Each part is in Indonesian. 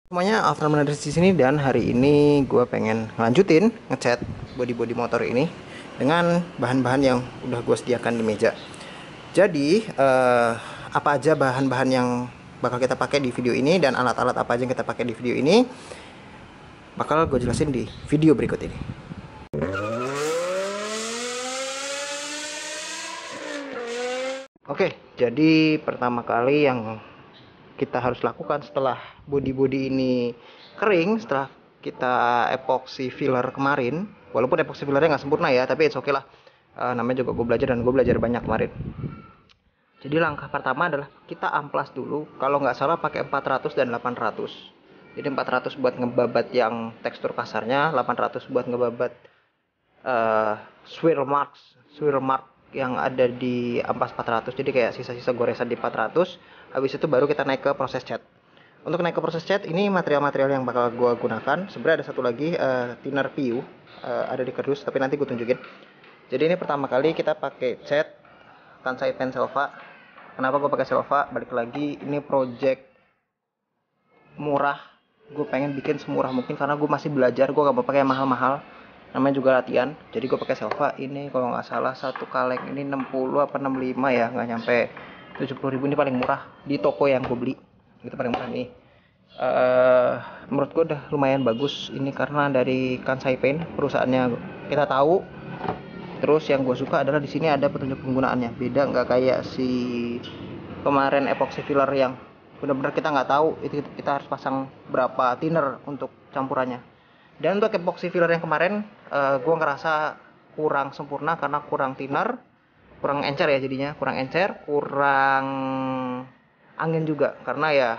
Semuanya, Alfred Menadris di sini, dan hari ini gue pengen ngelanjutin ngecat body motor ini dengan bahan-bahan yang udah gue sediakan di meja. Jadi apa aja bahan-bahan yang bakal kita pakai di video ini dan alat-alat apa aja yang kita pakai di video ini bakal gue jelasin di video berikut ini. Oke, jadi pertama kali yang kita harus lakukan setelah body ini kering, setelah kita epoxy filler kemarin, walaupun epoxy fillernya nggak sempurna ya, tapi it's okay lah. Namanya juga gue belajar, dan gue belajar banyak kemarin. Jadi langkah pertama adalah kita amplas dulu, kalau nggak salah pakai 400 dan 800. Jadi 400 buat ngebabat yang tekstur kasarnya, 800 buat ngebabat swirl mark yang ada di ampas 400. Jadi kayak sisa-sisa goresan di 400. Habis itu baru kita naik ke proses cat. Untuk naik ke proses cat, ini material-material yang bakal gue gunakan. Sebenarnya ada satu lagi, thinner PU, ada di kardus, tapi nanti gue tunjukin. Jadi ini pertama kali kita pakai cat Kansai Pen Selva. Kenapa gue pakai Selva? Balik lagi, ini project murah. Gue pengen bikin semurah mungkin karena gue masih belajar. Gue gak mau pakai mahal-mahal. Namanya juga latihan. Jadi gue pakai Selva. Ini kalau nggak salah satu kaleng ini 60 apa 65 ya, nggak nyampe 70.000. Ini paling murah di toko yang gue beli. Itu paling murah nih. Menurut gue udah lumayan bagus ini karena dari Kansai Paint, perusahaannya kita tahu. Terus yang gue suka adalah di sini ada petunjuk penggunaannya. Beda nggak kayak si kemarin epoxy filler yang benar-benar kita nggak tahu itu kita harus pasang berapa thinner untuk campurannya. Dan untuk epoxy filler yang kemarin gue ngerasa kurang sempurna karena kurang thinner, kurang encer ya, jadinya kurang encer, kurang angin juga karena ya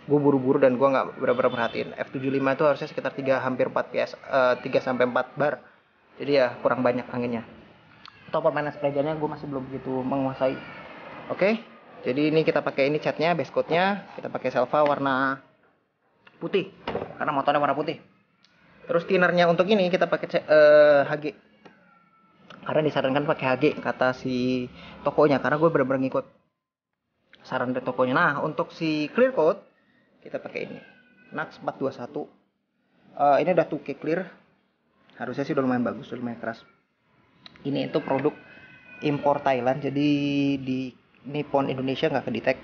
gue buru-buru dan gue nggak benar-benar perhatiin. F75 itu harusnya sekitar 3 hampir 4 PS, 3 sampai 4 bar. Jadi ya kurang banyak anginnya. Atau permainan spray gunnya gue masih belum begitu menguasai. Oke, jadi ini kita pakai ini catnya, base coatnya kita pakai Selva warna putih karena motornya warna putih. Terus thinnernya untuk ini kita pakai HG karena disarankan pakai HG kata si tokonya, karena gue bener-bener ngikut saran dari tokonya. Nah untuk si clear coat kita pakai ini Nax 421. Ini udah 2K clear, harusnya sih udah lumayan bagus, udah lumayan keras. Ini itu produk impor Thailand, jadi di Nippon Indonesia nggak kedetek.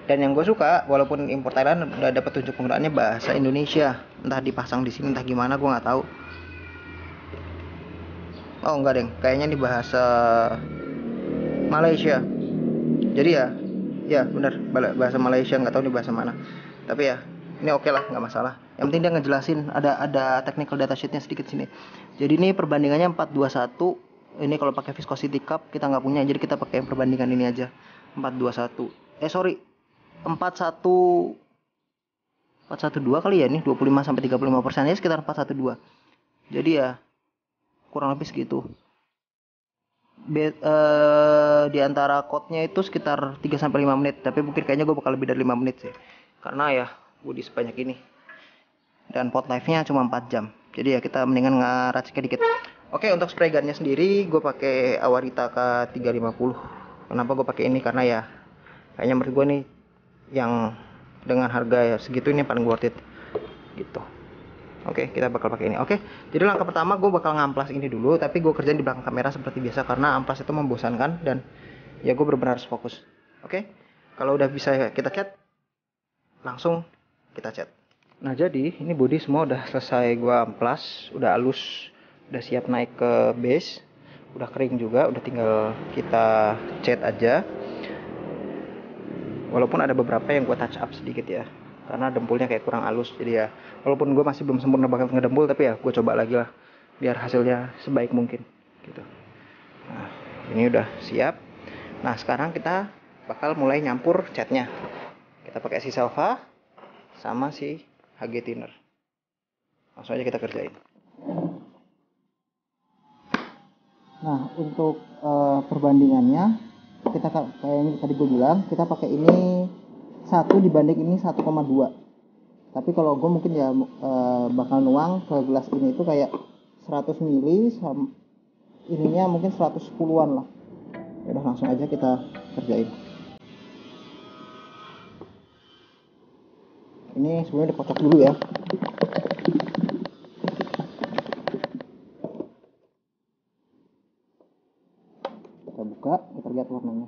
Dan yang gue suka, walaupun impor Thailand udah ada petunjuk penggunaannya bahasa Indonesia, entah dipasang di sini entah gimana gue nggak tahu. Oh enggak deng, kayaknya ini bahasa Malaysia. Jadi ya benar bahasa Malaysia, nggak tahu nih bahasa mana. Tapi ya ini oke lah, nggak masalah. Yang penting dia ngejelasin, ada technical data sheetnya sedikit sini. Jadi ini perbandingannya 421. Ini kalau pakai viscosity cup kita nggak punya, jadi kita pakai perbandingan ini aja 421. Sorry, 41 412 kali ya, nih 25 sampai 35% ya, sekitar 412. Jadi ya kurang lebih segitu. Di antara code-nya itu sekitar 3 sampai 5 menit, tapi mungkin kayaknya gue bakal lebih dari 5 menit sih. Karena ya body sebanyak ini. Dan pot life-nya cuma 4 jam. Jadi ya kita mendingan ngeraciknya dikit. Oke, untuk spray gun-nya sendiri gue pakai Awarita K350. Kenapa gue pakai ini? Karena ya kayaknya menurut gue nih yang dengan harga ya segitu ini paling worth it gitu. Oke, kita bakal pakai ini. Oke, jadi langkah pertama gue bakal ngamplas ini dulu, tapi gue kerjain di belakang kamera seperti biasa karena amplas itu membosankan dan ya gue benar-benar harus fokus. Oke, kalau udah bisa kita cat, langsung kita cat. Nah jadi ini body semua udah selesai gue amplas, udah halus, udah siap naik ke base, udah kering juga, udah tinggal kita cat aja. Walaupun ada beberapa yang gue touch up sedikit ya, karena dempulnya kayak kurang halus. Jadi ya walaupun gue masih belum sempurna banget ngedempul, tapi ya gue coba lagi lah biar hasilnya sebaik mungkin gitu. Nah ini udah siap. Nah sekarang kita bakal mulai nyampur catnya. Kita pakai si Selva sama si HG Thinner. Langsung aja kita kerjain. Nah untuk perbandingannya kita kayak yang tadi gue bilang, kita pakai ini 1 dibanding ini 1,2. Tapi kalau gue mungkin ya bakal nuang ke gelas ini itu kayak 100 ml sama ininya mungkin 110-an lah. Ya udah langsung aja kita kerjain. Ini sebenarnya dikocok dulu ya. Kita buka, kita lihat warnanya.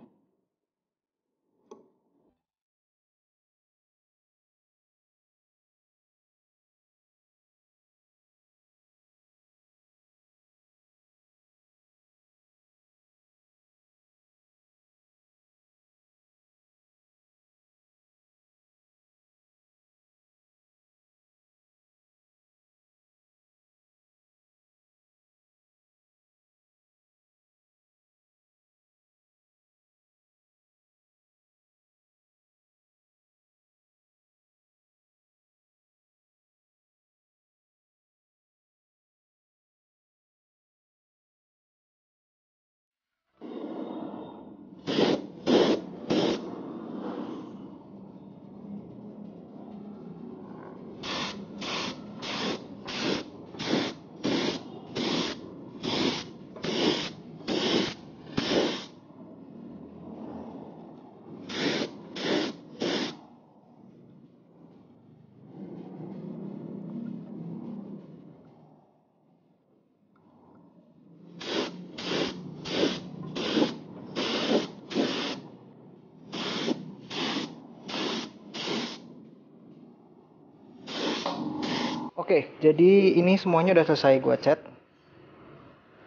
Oke, jadi ini semuanya udah selesai gua cat.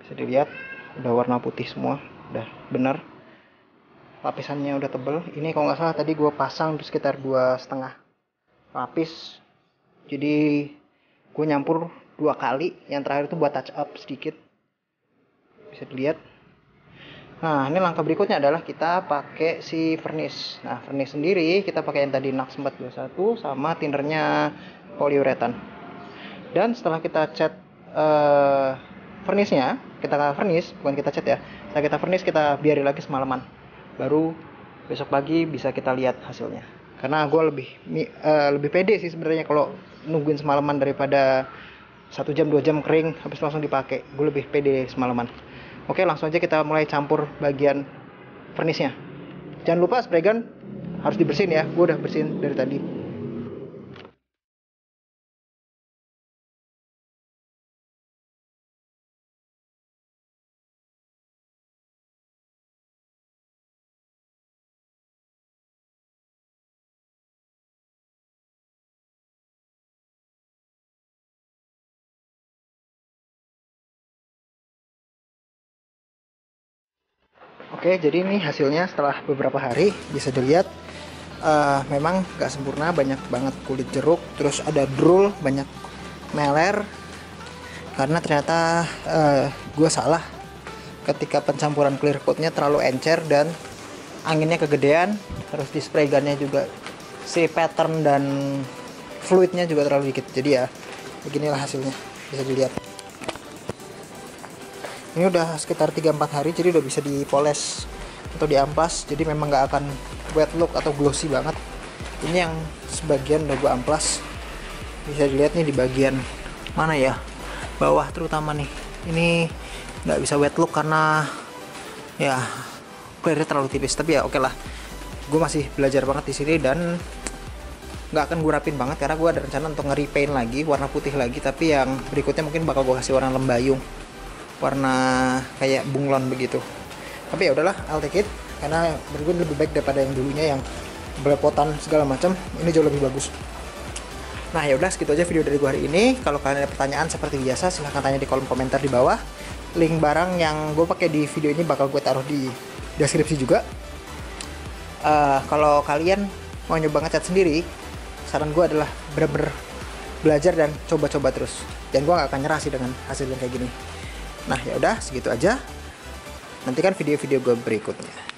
Bisa dilihat, udah warna putih semua, udah bener. Lapisannya udah tebel. Ini kalau nggak salah tadi gua pasang sekitar 2,5 lapis. Jadi gue nyampur 2 kali. Yang terakhir itu buat touch up sedikit. Bisa dilihat. Nah, ini langkah berikutnya adalah kita pakai si vernis. Nah, vernis sendiri kita pakai yang tadi Nax 421 sama tinnernya poliuretan. Dan setelah kita cat vernisnya, kita vernis, bukan kita cat ya. Setelah kita vernis, kita biarin lagi semalaman. Baru besok pagi bisa kita lihat hasilnya. Karena gue lebih pede sih sebenarnya kalau nungguin semalaman daripada 1 jam 2 jam kering habis langsung dipakai. Gue lebih pede semalaman. Oke, langsung aja kita mulai campur bagian vernisnya. Jangan lupa spray gun harus dibersihin ya. Gue udah bersihin dari tadi. Oke, jadi ini hasilnya setelah beberapa hari. Bisa dilihat memang gak sempurna, banyak banget kulit jeruk, terus ada drul, banyak meler. Karena ternyata gue salah ketika pencampuran clear coatnya terlalu encer dan anginnya kegedean. Terus di spray gunnya juga si pattern dan fluidnya juga terlalu dikit. Jadi ya beginilah hasilnya, bisa dilihat. Ini udah sekitar 3-4 hari, jadi udah bisa dipoles atau diamplas. Jadi memang nggak akan wet look atau glossy banget. Ini yang sebagian udah gue amplas. Bisa dilihat nih di bagian mana ya, bawah terutama nih. Ini nggak bisa wet look karena ya clearnya terlalu tipis. Tapi ya oke lah, gue masih belajar banget di sini dan nggak akan gue rapin banget karena gue ada rencana untuk nge-repaint lagi warna putih lagi. Tapi yang berikutnya mungkin bakal gue kasih warna lembayung, warna kayak bunglon begitu. Tapi ya udahlah, I'll take it karena menurut gue lebih baik daripada yang dulunya yang belepotan segala macam. Ini jauh lebih bagus. Nah ya udah, segitu aja video dari gue hari ini. Kalau kalian ada pertanyaan seperti biasa, silahkan tanya di kolom komentar di bawah. Link barang yang gue pakai di video ini bakal gue taruh di deskripsi juga. Kalau kalian mau nyoba ngecat sendiri, saran gue adalah bener-bener belajar dan coba-coba terus. Dan gue gak akan nyerah sih dengan hasil yang kayak gini. Nah ya udah, segitu aja. Nantikan video-video gue berikutnya.